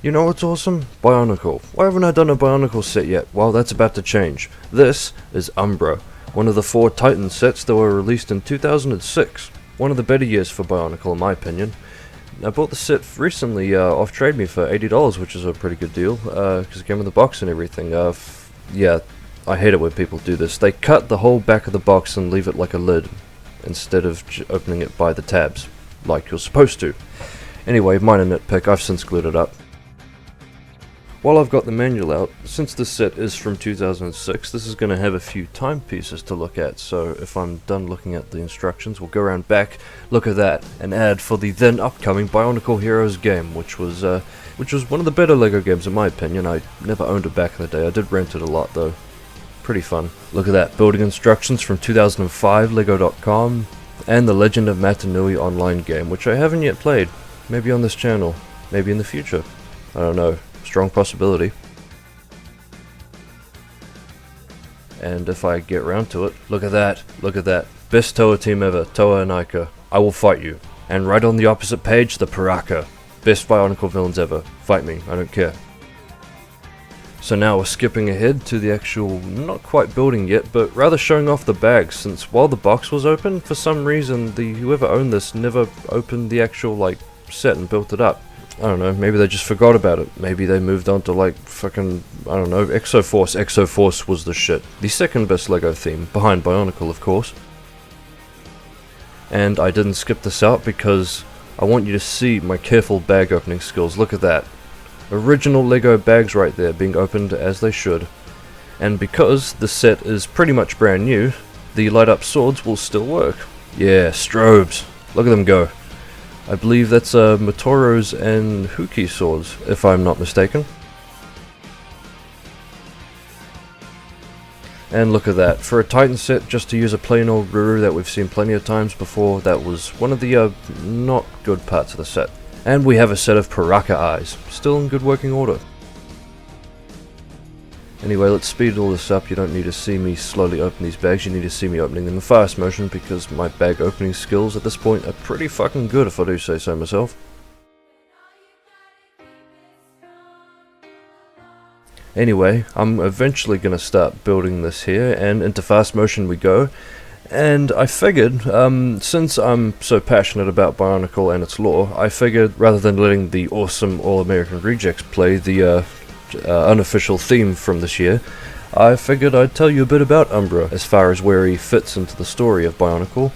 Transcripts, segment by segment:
You know what's awesome? Bionicle. Why haven't I done a Bionicle set yet? Well, that's about to change. This is Umbra, one of the 4 Titan sets that were released in 2006. One of the better years for Bionicle in my opinion. I bought the set recently off Trade Me for $80, which is a pretty good deal, because it came with the box and everything. Yeah, I hate it when people do this. They cut the whole back of the box and leave it like a lid, instead of opening it by the tabs, like you're supposed to. Anyway, minor nitpick, I've since glued it up. While I've got the manual out, since this set is from 2006, this is going to have a few timepieces to look at, so if I'm done looking at the instructions, we'll go around back, look at that, and add for the then upcoming Bionicle Heroes game, which was one of the better LEGO games in my opinion. I never owned it back in the day. I did rent it a lot though. Pretty fun. Look at that, building instructions from 2005, Lego.com, and the Legend of Matanui online game, which I haven't yet played. Maybe on this channel, maybe in the future. I don't know. Strong possibility. And if I get round to it, look at that, look at that. Best Toa team ever, Toa and Ica. I will fight you. And right on the opposite page, the Paraka. Best Bionicle villains ever. Fight me, I don't care. So now we're skipping ahead to the actual, not quite building yet, but rather showing off the bags, since while the box was open, for some reason whoever owned this never opened the actual set and built it up. I don't know, maybe they just forgot about it. Maybe they moved on to fucking, I don't know, Exoforce. Exoforce was the shit. The second best LEGO theme, behind Bionicle of course. And I didn't skip this out because I want you to see my careful bag opening skills. Look at that. Original LEGO bags right there, being opened as they should. And because the set is pretty much brand new, the light up swords will still work. Yeah, strobes. Look at them go. I believe that's Motoro's and Huki swords, if I'm not mistaken. And look at that, for a Titan set, just to use a plain old Ruru that we've seen plenty of times before, that was one of the not good parts of the set. And we have a set of Paraka eyes, still in good working order. Anyway, let's speed all this up. You don't need to see me slowly open these bags, you need to see me opening them in fast motion because my bag opening skills at this point are pretty fucking good if I do say so myself. Anyway, I'm eventually going to start building this here, and into fast motion we go. And I figured, since I'm so passionate about Bionicle and its lore, I figured rather than letting the awesome All-American Rejects play the unofficial theme from this year, I figured I'd tell you a bit about Umbra as far as where he fits into the story of Bionicle,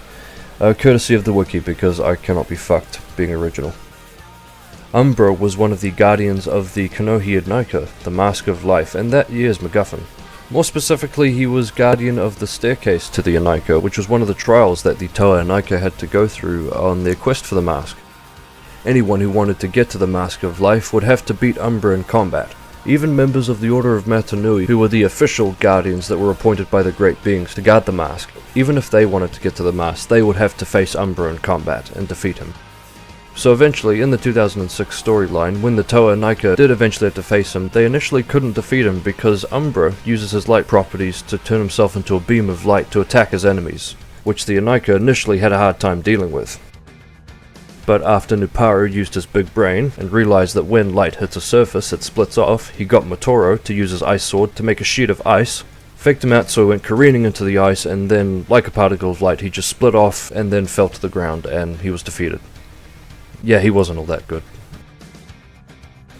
courtesy of the wiki because I cannot be fucked being original. Umbra was one of the guardians of the Kanohi Nika, the Mask of Life, and that year's MacGuffin. More specifically, he was guardian of the staircase to the Nika, which was one of the trials that the Toa Nika had to go through on their quest for the mask. Anyone who wanted to get to the Mask of Life would have to beat Umbra in combat. Even members of the Order of Matanui, who were the official guardians that were appointed by the Great Beings to guard the mask, even if they wanted to get to the mask, they would have to face Umbra in combat and defeat him. So eventually, in the 2006 storyline, when the Toa Nika did eventually have to face him, they initially couldn't defeat him because Umbra uses his light properties to turn himself into a beam of light to attack his enemies, which the Nika initially had a hard time dealing with. But after Nuparu used his big brain and realized that when light hits a surface it splits off, he got Motoro to use his ice sword to make a sheet of ice, faked him out so he went careening into the ice, and then, like a particle of light, he just split off and then fell to the ground and he was defeated. Yeah, he wasn't all that good.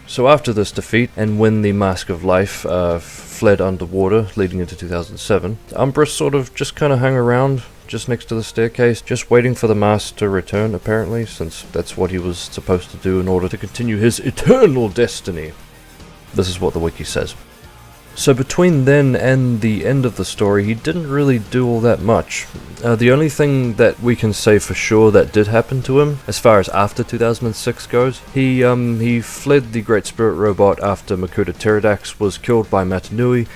So after this defeat, and when the Mask of Life fled underwater, leading into 2007, Umbra sort of just kind of hung around just next to the staircase, just waiting for the mask to return, apparently, since that's what he was supposed to do in order to continue his eternal destiny. This is what the wiki says. So between then and the end of the story, he didn't really do all that much. The only thing that we can say for sure that did happen to him, as far as after 2006 goes, he fled the Great Spirit Robot after Makuta Pterodax was killed by Matanui,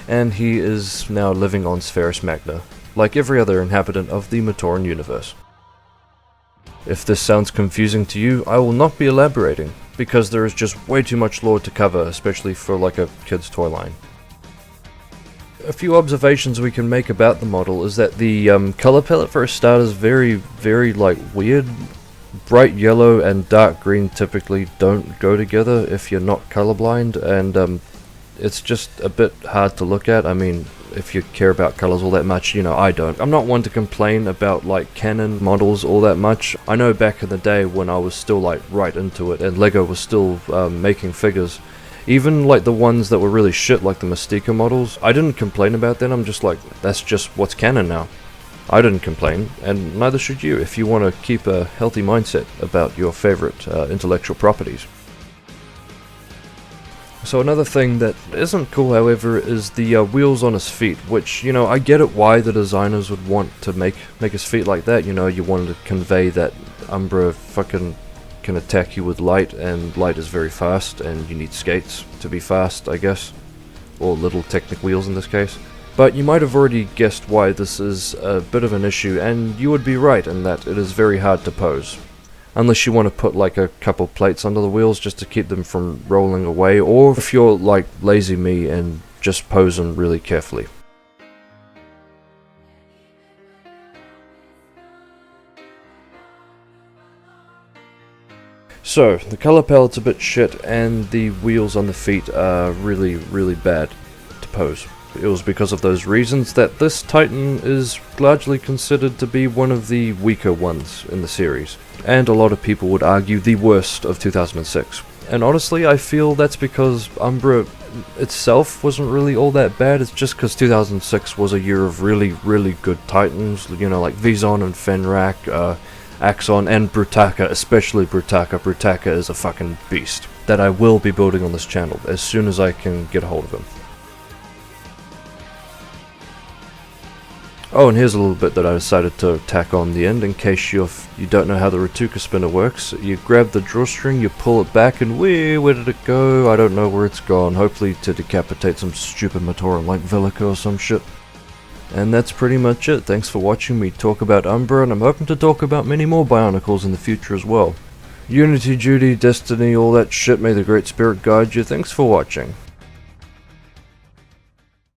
and he is now living on Spherus Magna, like every other inhabitant of the Matoran universe. If this sounds confusing to you, I will not be elaborating, because there is just way too much lore to cover, especially for like a kid's toy line. A few observations we can make about the model is that the color palette for a start is very weird. bright yellow and dark green typically don't go together if you're not colorblind, and it's just a bit hard to look at. I mean, if you care about colors all that much, you know, I don't. I'm not one to complain about like Canon models all that much. I know back in the day when I was still like right into it and Lego was still making figures, even like the ones that were really shit like the Mystica models, I didn't complain about them. I'm just like, that's just what's canon now. I didn't complain, and neither should you if you want to keep a healthy mindset about your favorite intellectual properties. So another thing that isn't cool, however, is the wheels on his feet, which, you know, I get it why the designers would want to make his feet like that. You know, you wanted to convey that Umbra fucking can attack you with light, and light is very fast, and you need skates to be fast, I guess. Or little Technic wheels in this case. But you might have already guessed why this is a bit of an issue, and you would be right in that it is very hard to pose. Unless you want to put like a couple plates under the wheels just to keep them from rolling away, or if you're like lazy me and just pose them really carefully. So, the color palette's a bit shit, and the wheels on the feet are really, really bad to pose. It was because of those reasons that this Titan is largely considered to be one of the weaker ones in the series, and a lot of people would argue the worst of 2006. And honestly, I feel that's because Umbra itself wasn't really all that bad. It's just because 2006 was a year of really, really good Titans, you know, like Vizon and Fenrak, Axon, and Brutaka, especially Brutaka. Brutaka is a fucking beast that I will be building on this channel as soon as I can get a hold of him. Oh, and here's a little bit that I decided to tack on the end in case you don't know how the Ratuka spinner works. You grab the drawstring, you pull it back, and where did it go? I don't know where it's gone. Hopefully to decapitate some stupid Matoran like Velica or some shit. And that's pretty much it. Thanks for watching me talk about Umbra, and I'm hoping to talk about many more Bionicles in the future as well. Unity, Duty, Destiny, all that shit, may the Great Spirit guide you. Thanks for watching.